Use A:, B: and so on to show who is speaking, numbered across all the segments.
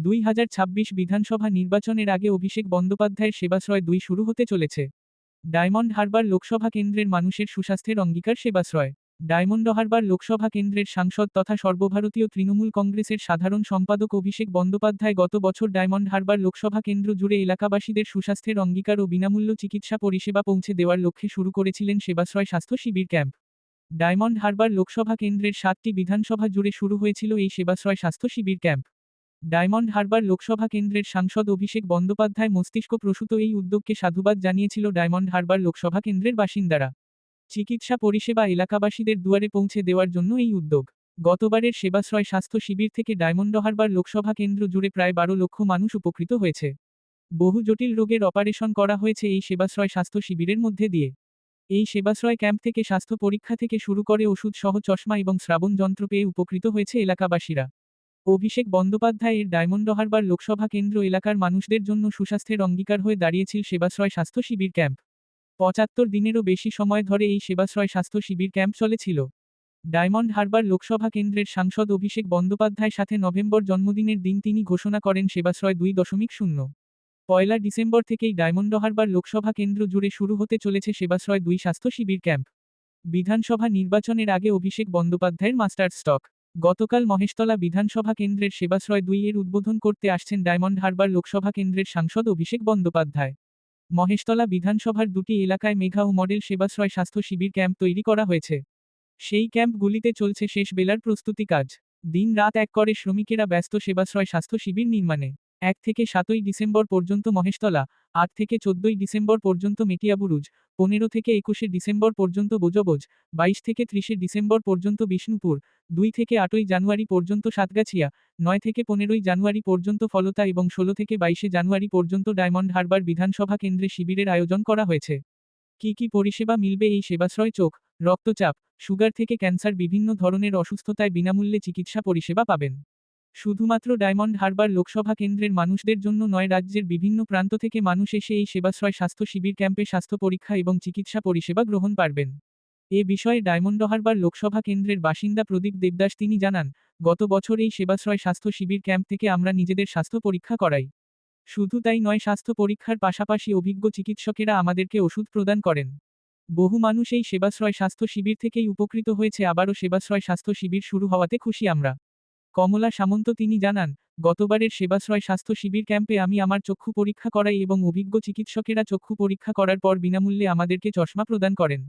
A: 2026 বিধানসভা নির্বাচনের আগে অভিষেক বন্দ্যোপাধ্যায়ের সেবাশ্রয় 2 শুরু হতে চলেছে। ডায়মন্ড হারবার লোকসভা কেন্দ্রের মানুষের সুস্বাস্থ্যের অঙ্গীকার সেবাশ্রয়। ডায়মন্ড হারবার লোকসভা কেন্দ্রের সাংসদ তথা সর্বভারতীয় তৃণমূল কংগ্রেসের সাধারণ সম্পাদক অভিষেক বন্দ্যোপাধ্যায় গত বছর ডায়মন্ড হারবার লোকসভা কেন্দ্র জুড়ে এলাকাবাসীদের সুস্বাস্থ্যের অঙ্গীকার ও বিনামূল্য চিকিৎসা পরিষেবা পৌঁছে দেওয়ার লক্ষ্যে শুরু করেছিলেন সেবাশ্রয় স্বাস্থ্য শিবির ক্যাম্প। ডায়মন্ড হারবার লোকসভা কেন্দ্রের 7টি বিধানসভা জুড়ে শুরু হয়েছিল এই সেবাশ্রয় স্বাস্থ্য শিবির ক্যাম্প। ডায়মন্ড হারবার লোকসভা কেন্দ্রের সাংসদ অভিষেক বন্দ্যোপাধ্যায় মস্তিষ্কপ্রসূত এই উদ্যোগকে সাধুবাদ জানিয়েছিল ডায়মন্ড হারবার লোকসভা কেন্দ্রের বাসিন্দারা। চিকিৎসা পরিষেবা এলাকাবাসীদের দুয়ারে পৌঁছে দেওয়ার জন্য এই উদ্যোগ। গতবারের সেবাশ্রয় স্বাস্থ্য শিবির থেকে ডায়মন্ড হারবার লোকসভা কেন্দ্র জুড়ে প্রায় 12 লক্ষ মানুষ উপকৃত হয়েছে। বহু জটিল রোগের অপারেশন করা হয়েছে এই সেবাশ্রয় স্বাস্থ্য শিবিরের মধ্যে দিয়ে। এই সেবাশ্রয় ক্যাম্প থেকে স্বাস্থ্য পরীক্ষা থেকে শুরু করে ওষুধ সহ চশমা এবং শ্রাবণ যন্ত্র পেয়ে উপকৃত হয়েছে এলাকাবাসীরা। অভিষেক বন্দ্যোপাধ্যায়ের ডায়মন্ড হারবার লোকসভা কেন্দ্র এলাকার মানুষদের জন্য সুস্বাস্থ্যের অঙ্গীকার হয়ে দাঁড়িয়েছিল সেবাশ্রয় স্বাস্থ্য শিবির ক্যাম্প। 75 দিনেরও বেশি সময় ধরে এই সেবাশ্রয় স্বাস্থ্য শিবির ক্যাম্প চলেছিল। ডায়মন্ড হারবার লোকসভা কেন্দ্রের সাংসদ অভিষেক বন্দ্যোপাধ্যায় সাথে নভেম্বর জন্মদিনের দিন তিনি ঘোষণা করেন সেবাশ্রয় 2.0। 1 ডিসেম্বর থেকেই ডায়মন্ড হারবার লোকসভা কেন্দ্র জুড়ে শুরু হতে চলেছে সেবাশ্রয় 2 স্বাস্থ্য শিবির ক্যাম্প। বিধানসভা নির্বাচনের আগে অভিষেক বন্দ্যোপাধ্যায়ের মাস্টার স্ট্রোক। গতকাল মহেশতলা বিধানসভা কেন্দ্রের সেবাশ্রয় 2 এর উদ্বোধন করতে আসছেন ডায়মন্ড হারবার লোকসভা কেন্দ্রের সাংসদ অভিষেক বন্দ্যোপাধ্যায়। মহেশতলা বিধানসভার 2টি এলাকায় মেঘা ও মডেল সেবাশ্রয় স্বাস্থ্য শিবির ক্যাম্প তৈরি করা হয়েছে। সেই ক্যাম্পগুলিতে চলছে শেষ বেলার প্রস্তুতি কাজ। দিন রাত এক করে শ্রমিকেরা ব্যস্ত সেবাশ্রয় স্বাস্থ্য শিবির নির্মাণে। 1 থেকে 7 ডিসেম্বর পর্যন্ত মহেশতলা, 8 থেকে 14 ডিসেম্বর পর্যন্ত মেটিয়াবুরুজ, 15 থেকে 21 ডিসেম্বর পর্যন্ত বোজবজ, 22 থেকে 30 ডিসেম্বর পর্যন্ত বিষ্ণুপুর, 2 থেকে 8 জানুয়ারি পর্যন্ত সাতগাছিয়া, 9 থেকে 15 জানুয়ারি পর্যন্ত ফলতা এবং 16 থেকে 22 জানুয়ারি পর্যন্ত ডায়মন্ড হারবার বিধানসভা কেন্দ্রে শিবিরের আয়োজন করা হয়েছে। কি কি পরিষেবা মিলবে এই সেবাশ্রয়? চোখ, রক্তচাপ, সুগার থেকে ক্যান্সার, বিভিন্ন ধরনের অসুস্থতায় বিনামূল্যে চিকিৎসা পরিষেবা পাবেন। শুধুমাত্র ডায়মন্ড হারবার লোকসভা কেন্দ্রের মানুষদের জন্য নয়, রাজ্যের বিভিন্ন প্রান্ত থেকে মানুষ এসে এই সেবাশ্রয় স্বাস্থ্য শিবির ক্যাম্পে স্বাস্থ্য পরীক্ষা এবং চিকিৎসা পরিষেবা গ্রহণ পারবেন। এ বিষয়ে ডায়মন্ড হারবার লোকসভা কেন্দ্রের বাসিন্দা প্রদীপ দেবদাস তিনি জানান, গত বছর এই সেবাশ্রয় স্বাস্থ্য শিবির ক্যাম্প থেকে আমরা নিজেদের স্বাস্থ্য পরীক্ষা করাই। শুধু তাই নয়, স্বাস্থ্য পরীক্ষার পাশাপাশি অভিজ্ঞ চিকিৎসকেরা আমাদেরকে ওষুধ প্রদান করেন। বহু মানুষ এই সেবাশ্রয় স্বাস্থ্য শিবির থেকেই উপকৃত হয়েছে। আবারও সেবাশ্রয় স্বাস্থ্য শিবির শুরু হওয়াতে খুশি আমরা। কমলা সামন্ত তিনি জানান, গতবারের সেবাশ্রয় স্বাস্থ্য শিবির ক্যাম্পে আমি আমার চক্ষু পরীক্ষা করাই এবং অভিজ্ঞ চিকিৎসকেরা চক্ষু পরীক্ষা করার পর বিনামূল্যে আমাদেরকে চশমা প্রদান করেন।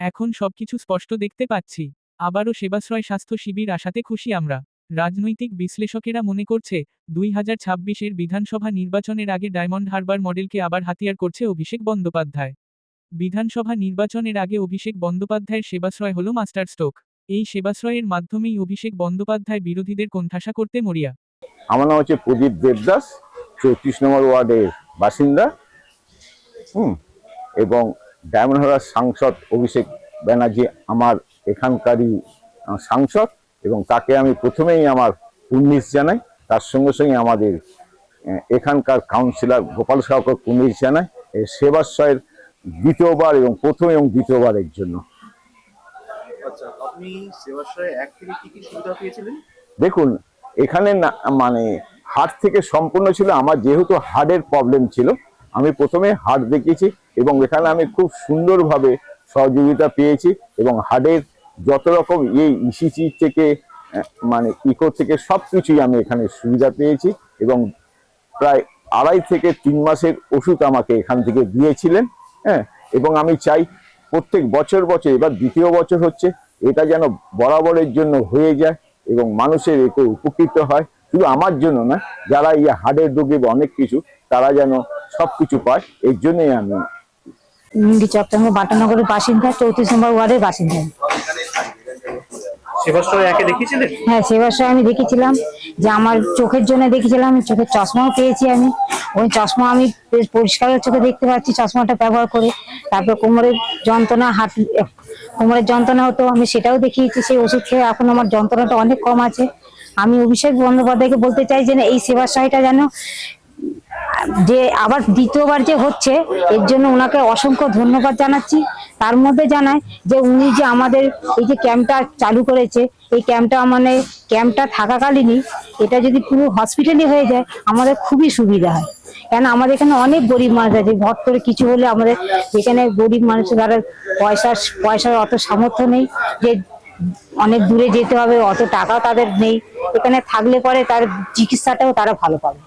A: এখন সবকিছু স্পষ্ট দেখতে পাচ্ছি। আবারও সেবাশ্রয় স্বাস্থ্য শিবির আসাতে খুশি আমরা। রাজনৈতিক বিশ্লেষকেরা মনে করছে, 2026 বিধানসভা নির্বাচনের আগে ডায়মন্ড হারবার মডেলকে আবার হাতিয়ার করছে অভিষেক বন্দ্যোপাধ্যায়। বিধানসভা নির্বাচনের আগে অভিষেক বন্দ্যোপাধ্যায়ের সেবাশ্রয় হল মাস্টার স্ট্রোক। এই সেবাশ্রয়ের মাধ্যমেই অভিষেক বন্দ্যোপাধ্যায় বিরোধীদের কোণঠাসা করতে মরিয়া।
B: আমার নাম হচ্ছে প্রদীপ দেবদাস, 34 নম্বর ওয়ার্ডের বাসিন্দা। এবং ডায়মন্ড হারবার সাংসদ অভিষেক ব্যানার্জি আমার এখানকারই সাংসদ, এবং তাকে আমি প্রথমেই আমার কুর্নিশ জানাই। তার সঙ্গে সঙ্গে আমাদের এখানকার কাউন্সিলর গোপাল সাউকে কুর্নিশ জানাই এই সেবাশ্রয়ের দ্বিতীয়বার এবং প্রথম এবং দ্বিতীয়বারের জন্য।
C: আচ্ছা, আপনি সেবাশ্রয় 1 থেকে কি কি সুবিধা পেয়েছিলেন?
B: দেখুন, এখানে মানে হার্ট থেকে সম্পূর্ণ ছিল। আমার যেহেতু হার্টের প্রবলেম ছিল, আমি প্রথমে হার্ট দেখিয়েছি এবং এখানে আমি খুব সুন্দরভাবে সহযোগিতা পেয়েছি এবং হার্টের যত রকম ইসিজি থেকে মানে ইকো থেকে সব কিছুই আমি এখানে সুবিধা পেয়েছি এবং প্রায় 2.5 থেকে 3 মাসের ওষুধ আমাকে এখান থেকে দিয়েছিলেন। এবং আমি চাই প্রত্যেক বছর এবার দ্বিতীয় বছর হচ্ছে, এটা যেন বরাবরের জন্য হয়ে যায় এবং মানুষের এতে উপকৃত হয়। শুধু আমার জন্য না, যারা এই হার্টের রোগী বা অনেক কিছু, তারা যেন সবকিছু পায়। এর জন্যই আমি
D: চট্টগ্রাম বাটানগরের বাসিন্দা, 34 নম্বর ওয়ার্ডের বাসিন্দা।
C: সেবাশ্রয় 1 দেখিয়েছিলেন?
D: হ্যাঁ, সেবাশ্রয় আমি দেখেছিলাম, যে আমার চোখের জন্য দেখেছিলাম। চোখের চশমাও পেয়েছি আমি। ওই চশমা আমি বেশ পরিষ্কার চোখে দেখতে পাচ্ছি চশমাটা ব্যবহার করে। তারপর কোমরের যন্ত্রণা, কোমরের যন্ত্রণা হতো, আমি সেটাও দেখিয়েছি। সেই ওষুধ খেয়ে এখন আমার যন্ত্রণাটা অনেক কম আছে। আমি অভিষেক বন্দ্যোপাধ্যায়কে বলতে চাই যে এই সেবাশ্রয়টা যেন যে আবার দ্বিতীয়বার যে হচ্ছে, এর জন্য ওনাকে অসংখ্য ধন্যবাদ জানাচ্ছি। তার মধ্যে জানাই যে উনি যে আমাদের এই যে ক্যাম্পটা চালু করেছে, এই ক্যাম্পটা থাকাকালীনই এটা যদি পুরো হসপিটালই হয়ে যায় আমাদের খুবই সুবিধা হয়। কেন আমাদের এখানে অনেক গরিব মানুষ আছে, ভর করে কিছু হলে আমাদের এখানে গরিব মানুষ যারা পয়সার অত সামর্থ্য নেই যে অনেক দূরে যেতে হবে, অত টাকাও তাদের নেই, এখানে থাকলে পরে তার চিকিৎসাটাও তারা ভালো পাবে।